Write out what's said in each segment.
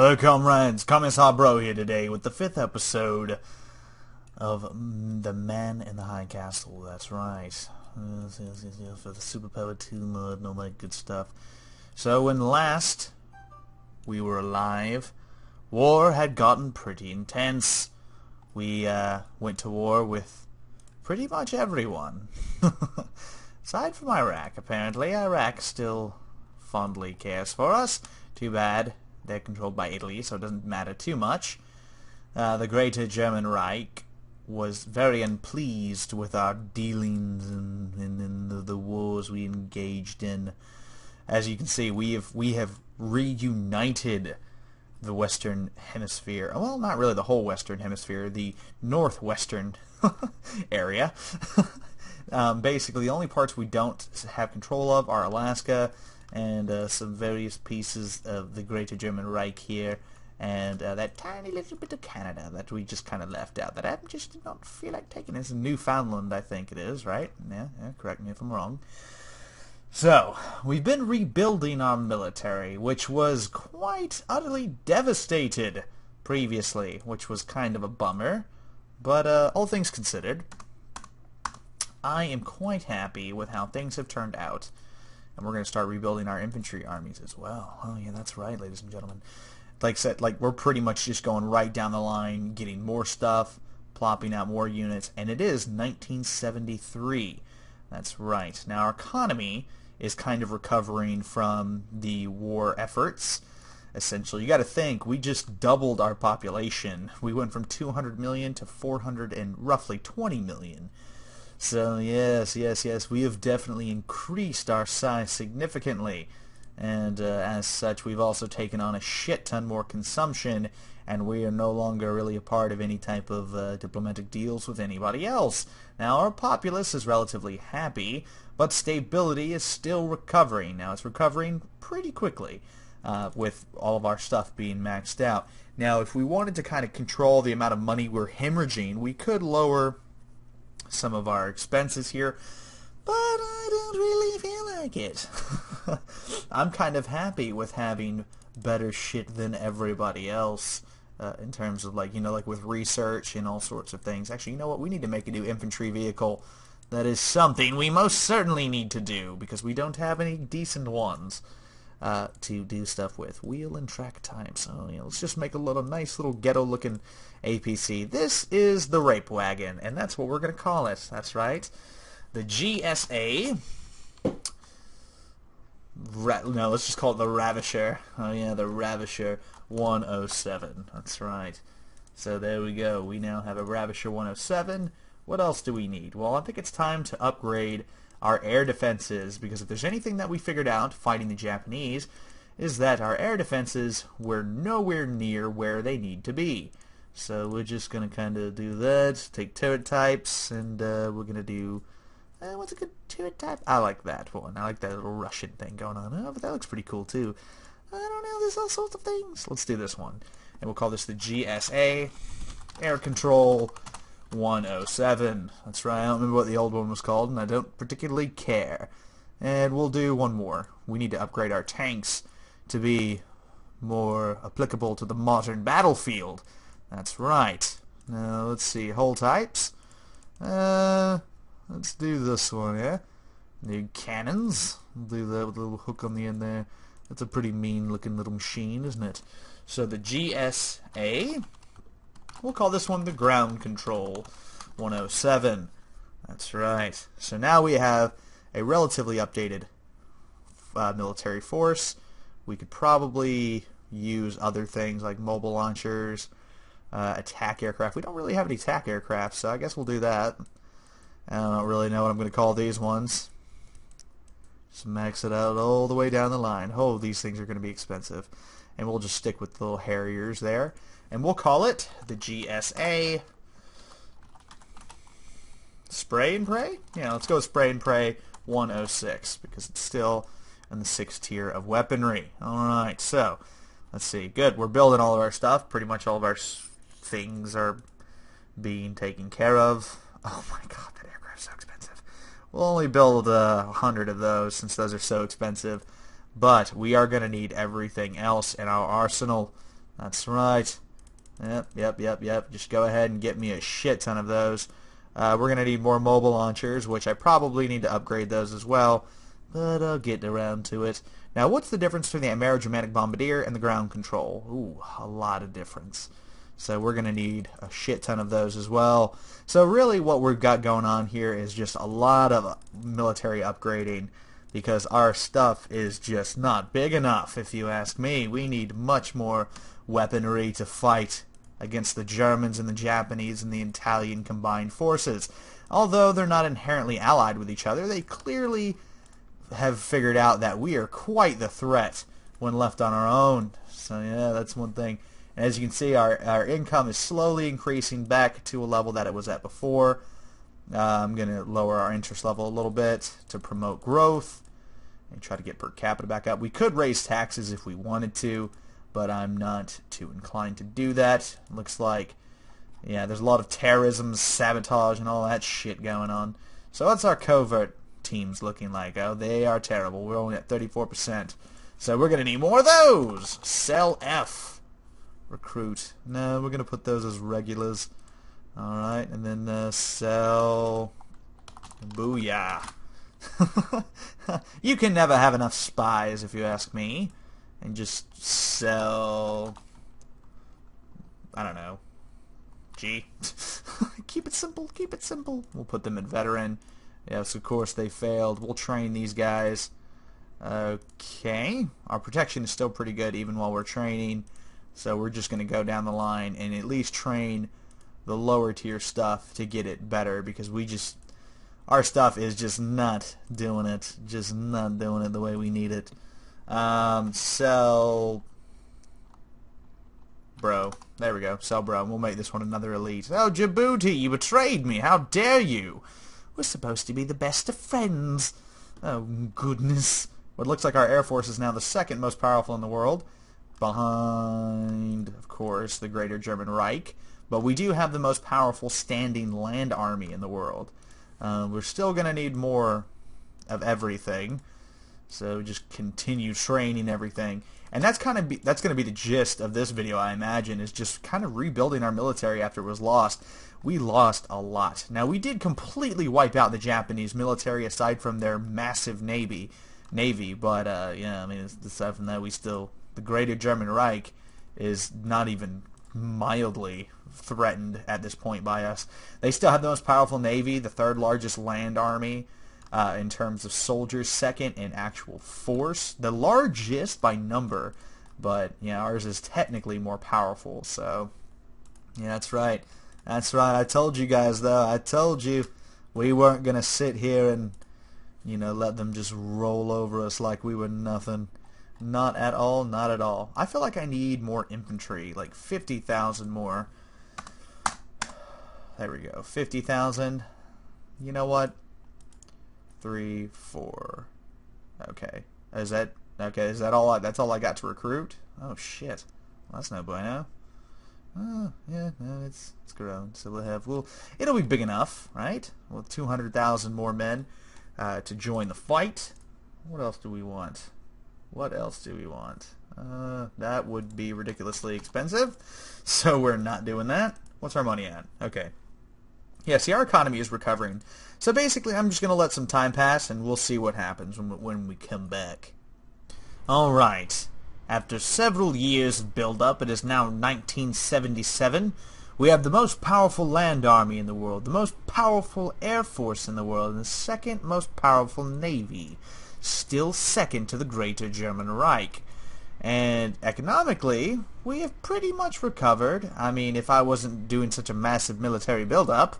Hello comrades, Commissar Bro here today with the 5th episode of The Man in the High Castle. That's right. For the Superpower 2 mod and all that good stuff. So when last we were alive, war had gotten pretty intense. We went to war with pretty much everyone. Aside from Iraq, apparently. Iraq still fondly cares for us. Too bad. They're controlled by Italy, so it doesn't matter too much. The Greater German Reich was very unpleased with our dealings in the wars we engaged in. As you can see, we have reunited the Western Hemisphere. Well, not really the whole Western Hemisphere, the northwestern area. Basically, the only parts we don't have control of are Alaska and some various pieces of the Greater German Reich here, and that tiny little bit of Canada that we just kind of left out, that I just did not feel like taking. It's Newfoundland, I think it is, right? Yeah, correct me if I'm wrong. So, we've been rebuilding our military, which was quite utterly devastated previously, which was kind of a bummer, but all things considered, I am quite happy with how things have turned out. And we're going to start rebuilding our infantry armies as well. Oh yeah, that's right, ladies and gentlemen. Like I said, we're pretty much just going right down the line, getting more stuff, plopping out more units, and it is 1973. That's right. Now our economy is kind of recovering from the war efforts. Essentially, you got to think, we just doubled our population. We went from 200 million to 400 and roughly 20 million. So yes, we have definitely increased our size significantly, and as such we've also taken on a shit ton more consumption, and we are no longer really a part of any type of diplomatic deals with anybody else. Now our populace is relatively happy, but stability is still recovering. Now it's recovering pretty quickly with all of our stuff being maxed out. Now if we wanted to kind of control the amount of money we're hemorrhaging, we could lower some of our expenses here, but I don't really feel like it. I'm kind of happy with having better shit than everybody else in terms of like with research and all sorts of things. Actually, you know what? We need to make a new infantry vehicle. That is something we most certainly need to do because we don't have any decent ones to do stuff with. Wheel and track time. So let's just make a nice little ghetto-looking APC. This is the rape wagon, and that's what we're going to call it. That's right. The GSA. No, let's just call it the Ravisher. Oh yeah, the Ravisher 107. That's right. So there we go. We now have a Ravisher 107. What else do we need? Well, I think it's time to upgrade our air defenses, because if there's anything that we figured out fighting the Japanese, is that our air defenses were nowhere near where they need to be. So we're just going to kind of do that, take turret types, and we're going to do, what's a good turret type? I like that one. I like that little Russian thing going on. Oh, but that looks pretty cool too. I don't know, there's all sorts of things. Let's do this one. And we'll call this the GSA, Air Control 107. That's right, I don't remember what the old one was called, and I don't particularly care. And we'll do one more. We need to upgrade our tanks to be more applicable to the modern battlefield. That's right. Now, let's see, hull types. Let's do this one, yeah? New cannons. We'll do that with a little hook on the end there. That's a pretty mean-looking little machine, isn't it? So the GSA... we'll call this one the Ground Control 107. That's right. So now we have a relatively updated military force. We could probably use other things like mobile launchers, attack aircraft. We don't really have any attack aircraft, so I guess we'll do that. I don't really know what I'm going to call these ones. Just max it out all the way down the line. Oh, these things are going to be expensive. And we'll just stick with the little Harriers there. And we'll call it the GSA Spray and Pray? Yeah, let's go with Spray and Pray 106 because it's still in the 6th tier of weaponry. Alright, so let's see. Good, we're building all of our stuff. Pretty much all of our things are being taken care of. Oh my god, that aircraft's so expensive. We'll only build 100 of those since those are so expensive. But we are going to need everything else in our arsenal. That's right. Yep. Just go ahead and get me a shit ton of those. We're going to need more mobile launchers, which I probably need to upgrade those as well, but I'll get around to it. Now, what's the difference between the Aerodramatic Bombardier and the ground control? Ooh, a lot of difference. So we're going to need a shit ton of those as well. So really what we've got going on here is just a lot of military upgrading, because our stuff is just not big enough, if you ask me. We need much more weaponry to fight against the Germans and the Japanese and the Italian combined forces. Although they're not inherently allied with each other, they clearly have figured out that we are quite the threat when left on our own. So yeah, that's one thing. And as you can see, our income is slowly increasing back to a level that it was at before. I'm going to lower our interest level a little bit to promote growth and try to get per capita back up. We could raise taxes if we wanted to, but I'm not too inclined to do that. Looks like, yeah, there's a lot of terrorism, sabotage, and all that shit going on. So what's our covert teams looking like? Oh, they are terrible. We're only at 34%. So we're going to need more of those. Sell F. Recruit. No, we're going to put those as regulars. Alright, and then sell... Booyah. You can never have enough spies, if you ask me. And just sell... I don't know. G. Keep it simple, keep it simple. We'll put them at veteran. Yes, of course they failed. We'll train these guys. Okay. Our protection is still pretty good even while we're training. So we're just going to go down the line and at least train the lower tier stuff to get it better, because our stuff is just not doing it. Just not doing it the way we need it. Sell bro. There we go. Sell bro. We'll make this one another elite. Oh, Djibouti, you betrayed me. How dare you? We're supposed to be the best of friends. Oh, goodness. Well, it looks like our Air Force is now the second most powerful in the world, behind, of course, the Greater German Reich. But we do have the most powerful standing land army in the world. We're still going to need more of everything. So just continue training everything. And that's going to be the gist of this video, I imagine, is just kind of rebuilding our military after it was lost. We lost a lot. Now, we did completely wipe out the Japanese military aside from their massive navy. But yeah, I mean, aside from that, the Greater German Reich is not even mildly threatened at this point by us. They still have the most powerful navy, the third largest land army in terms of soldiers, second in actual force, the largest by number, but yeah, ours is technically more powerful. So yeah, that's right. That's right. I told you guys, though. I told you we weren't gonna sit here and, you know, let them just roll over us like we were nothing. Not at all, not at all. I feel like I need more infantry, like 50,000 more. There we go, 50,000. You know what? 3, 4. Okay. Is that all? That's all I got to recruit? Oh shit. Well, that's no bueno. Yeah, no, it's grown. So it'll be big enough, right? Well, 200,000 more men to join the fight. What else do we want? What else do we want? That would be ridiculously expensive, so we're not doing that. What's our money at? Okay. Yeah, see, our economy is recovering. So basically, I'm just going to let some time pass, and we'll see what happens when we come back. Alright. After several years of build-up, it is now 1977. We have the most powerful land army in the world, the most powerful air force in the world, and the second most powerful navy. Still second to the Greater German Reich. And economically, we have pretty much recovered. I mean, if I wasn't doing such a massive military buildup,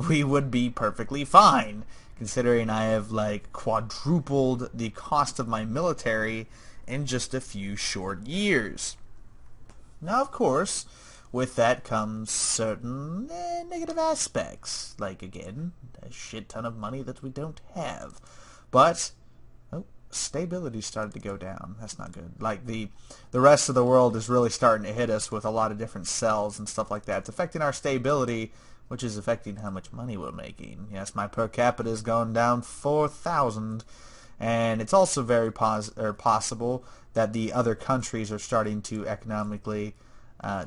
we would be perfectly fine, considering I have, like, quadrupled the cost of my military in just a few short years. Now, of course, with that comes certain negative aspects, like, again, a shit ton of money that we don't have. But stability started to go down. That's not good. Like, the rest of the world is really starting to hit us with a lot of different cells and stuff like that. It's affecting our stability, which is affecting how much money we're making. Yes, my per capita is going down 4,000, and it's also very possible that the other countries are starting to economically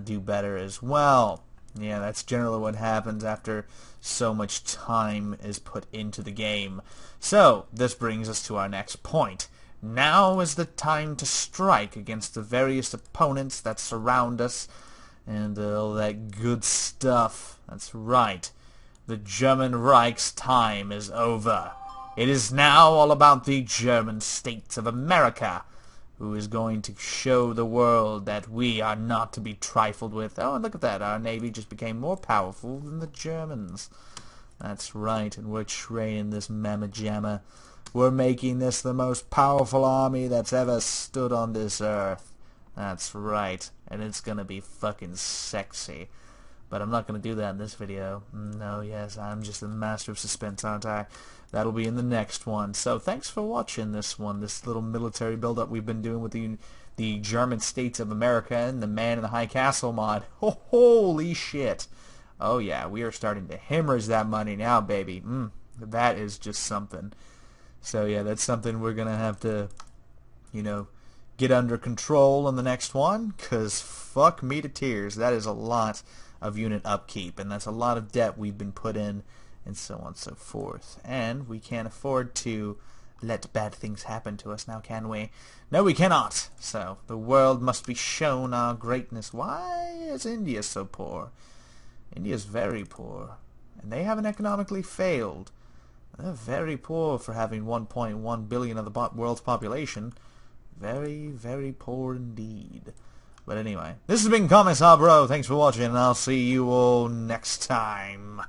do better as well. Yeah, that's generally what happens after so much time is put into the game. So, this brings us to our next point. Now is the time to strike against the various opponents that surround us and all that good stuff. That's right. The German Reich's time is over. It is now all about the German States of America, who is going to show the world that we are not to be trifled with. Oh, and look at that. Our Navy just became more powerful than the Germans. That's right, and we're training this mamma jamma. We're making this the most powerful army that's ever stood on this earth. That's right, and it's gonna be fucking sexy. But I'm not gonna do that in this video. No, yes, I'm just the master of suspense, aren't I? That'll be in the next one. So thanks for watching this one, this little military build-up we've been doing with the German States of America and the Man in the High Castle mod. Holy shit. Oh yeah, we are starting to hemorrhage that money now, baby. That is just something. So yeah, that's something we're gonna have to, you know, get under control on the next one, because fuck me to tears. That is a lot of unit upkeep, and that's a lot of debt we've been put in, and so on and so forth. And we can't afford to let bad things happen to us now, can we? No, we cannot. So the world must be shown our greatness. Why is India so poor? India's very poor, and they haven't economically failed. They're very poor for having 1.1 billion of the world's population. Very, very poor indeed. But anyway, this has been Commissar Bro. Thanks for watching, and I'll see you all next time.